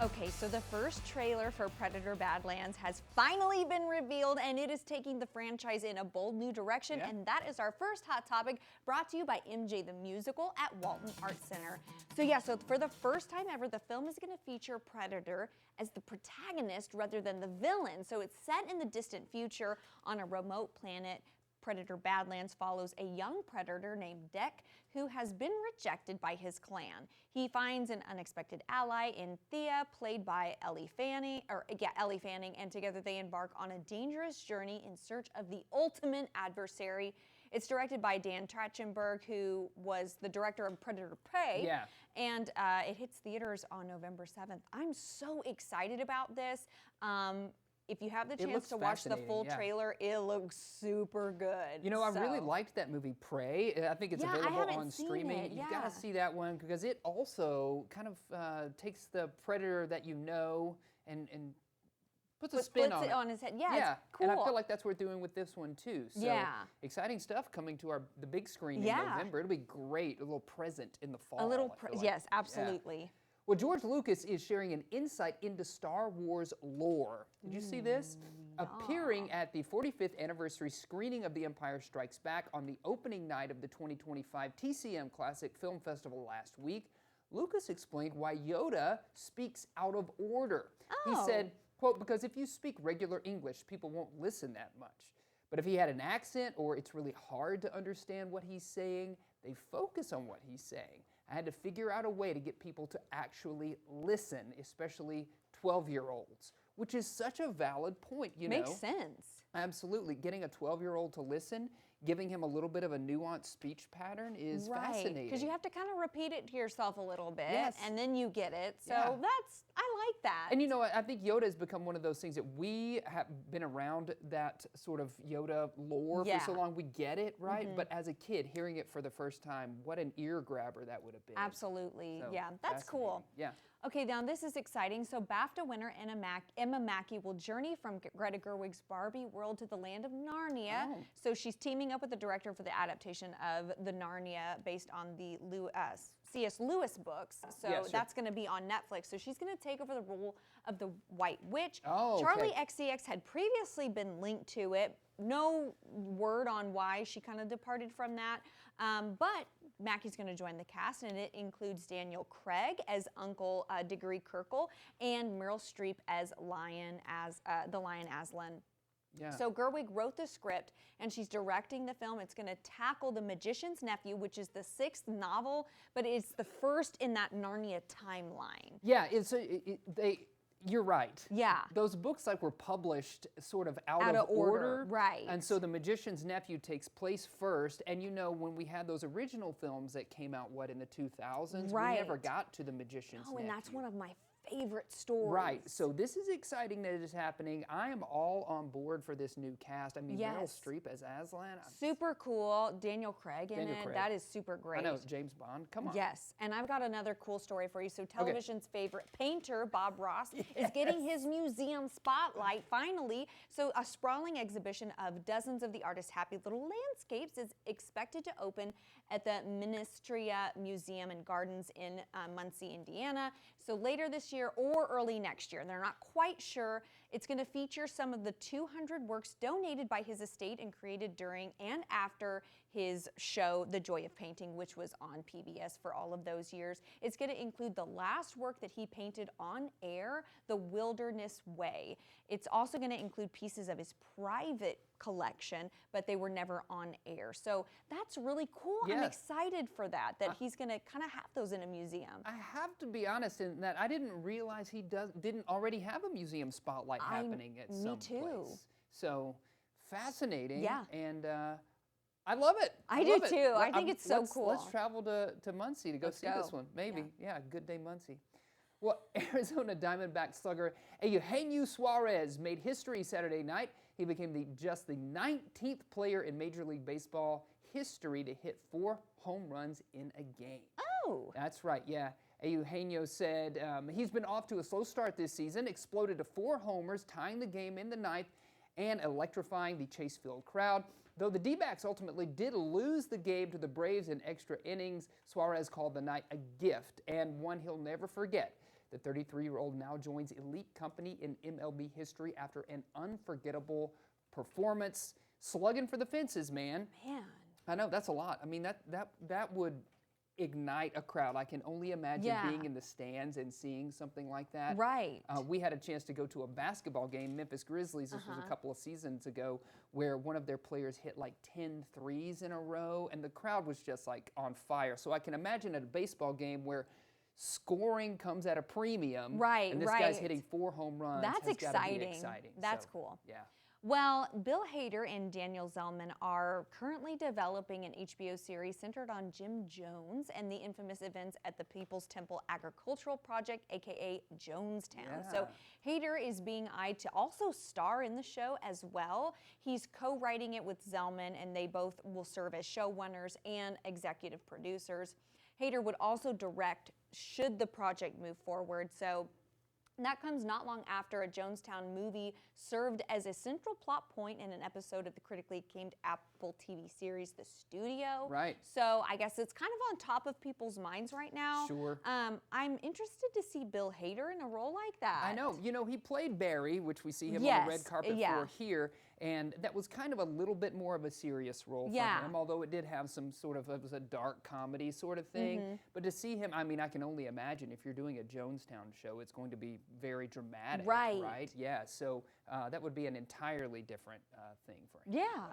Okay, so the first trailer for Predator Badlands has finally been revealed, and it is taking the franchise in a bold new direction. Yeah. And that is our first hot topic, brought to you by MJ the Musical at Walton Arts Center. So for the first time ever, the film is going to feature Predator as the protagonist rather than the villain. So it's set in the distant future on a remote planet. Predator Badlands follows a young predator named Deck who has been rejected by his clan. He finds an unexpected ally in Thea, played by Ellie Fanning, and together they embark on a dangerous journey in search of the ultimate adversary. It's directed by Dan Trachtenberg, who was the director of Predator Prey. Yeah. And it hits theaters on November 7th. I'm so excited about this. If you have the chance to watch the full trailer, it looks super good. You know, I really liked that movie, Prey. I think it's available on streaming. Yeah. You've got to see that one because it also kind of takes the Predator that you know and puts a spin on it. on his head. Yeah, it's cool. And I feel like that's what we're doing with this one too. So exciting stuff coming to the big screen in November. It'll be great. A little present in the fall. Yes, absolutely. Yeah. Well, George Lucas is sharing an insight into Star Wars lore. Did you see this? Appearing at the 45th anniversary screening of The Empire Strikes Back on the opening night of the 2025 TCM Classic Film Festival last week, Lucas explained why Yoda speaks out of order. He said, quote, because if you speak regular English, people won't listen that much. But if he had an accent or it's really hard to understand what he's saying, they focus on what he's saying. I had to figure out a way to get people to actually listen, especially 12-year-olds, which is such a valid point, you know. Makes sense. Absolutely. Getting a 12-year-old to listen, giving him a little bit of a nuanced speech pattern is fascinating. Because you have to kind of repeat it to yourself a little bit, Yes. and then you get it. So I like that. And you know what, I think Yoda has become one of those things that we have been around that sort of Yoda lore for so long. We get it, right? But as a kid, hearing it for the first time, what an ear grabber that would have been. Absolutely. So, yeah, that's cool. Yeah. Okay, now this is exciting. So BAFTA winner Emma Mackey will journey from Greta Gerwig's Barbie world to the land of Narnia. So she's teaming up with the director for the adaptation of the Narnia based on the C.S. Lewis books. So that's going to be on Netflix. So she's going to take over the role of the White Witch. Charlie XCX had previously been linked to it. No word on why she kind of departed from that, but Mackey's going to join the cast, and it includes Daniel Craig as Uncle Diggory Kirkle and Meryl Streep as the Lion Aslan. Yeah. So Gerwig wrote the script, and she's directing the film. It's going to tackle The Magician's Nephew, which is the 6th novel, but it's the first in that Narnia timeline. Yeah, you're right. Yeah. Those books were published sort of out of order. Right. And so The Magician's Nephew takes place first. And you know, when we had those original films that came out, in the 2000s, we never got to The Magician's Nephew. And that's one of my favorite stories. Right. So this is exciting that it is happening. I am all on board for this new cast. I mean, Meryl Streep as Aslan. Super cool. Daniel Craig in it. That is super great. I know, James Bond. Come on. Yes. And I've got another cool story for you. So television's favorite painter, Bob Ross, is getting his museum spotlight finally. So a sprawling exhibition of dozens of the artist's happy little landscapes is expected to open at the Ministria Museum and Gardens in Muncie, Indiana. So later this year or early next year. They're not quite sure. It's going to feature some of the 200 works donated by his estate and created during and after his show, The Joy of Painting, which was on PBS for all of those years. It's going to include the last work that he painted on air, The Wilderness Way. It's also going to include pieces of his private collection, but they were never on air. So that's really cool. I'm excited for that he's going to kind of have those in a museum. I have to be honest in that I didn't realize he didn't already have a museum spotlight happening at some place. So fascinating. Yeah. And I love it. I do too. I think it's so cool. Let's travel to Muncie to go see this one. Maybe. Yeah, good day Muncie. Well, Arizona Diamondback slugger Eugenio Suarez made history Saturday night. He became just the 19th player in Major League Baseball history to hit 4 home runs in a game. Oh! That's right, yeah. Eugenio said he's been off to a slow start this season, exploded to 4 homers, tying the game in the 9th and electrifying the Chase Field crowd. Though the D-backs ultimately did lose the game to the Braves in extra innings, Suarez called the night a gift and one he'll never forget. The 33-year-old now joins elite company in MLB history after an unforgettable performance. Slugging for the fences, man. Man. I know, that's a lot. I mean, that would ignite a crowd. I can only imagine being in the stands and seeing something like that. Right. We had a chance to go to a basketball game, Memphis Grizzlies, this was a couple of seasons ago, where one of their players hit like 10 threes in a row, and the crowd was just like on fire. So I can imagine at a baseball game where scoring comes at a premium, Right, and this guy's hitting 4 home runs. That's has gotta be exciting. exciting. That's So, cool. Yeah. Well, Bill Hader and Daniel Zellman are currently developing an HBO series centered on Jim Jones and the infamous events at the People's Temple Agricultural Project, aka Jonestown. So Hader is being eyed to also star in the show as well. He's co-writing it with Zellman, and they both will serve as showrunners and executive producers. Hader would also direct should the project move forward. So that comes not long after a Jonestown movie served as a central plot point in an episode of the critically acclaimed Apple TV series, The Studio. Right. So I guess it's kind of on top of people's minds right now. Sure. I'm interested to see Bill Hader in a role like that. I know. You know, he played Barry, which we see him on Yes, the red carpet for here, and that was kind of a little bit more of a serious role for him, although it did have some sort of, it was a dark comedy sort of thing. But to see him, I mean, I can only imagine if you're doing a Jonestown show, it's going to be very dramatic, right? Yeah, so that would be an entirely different thing for him. Yeah.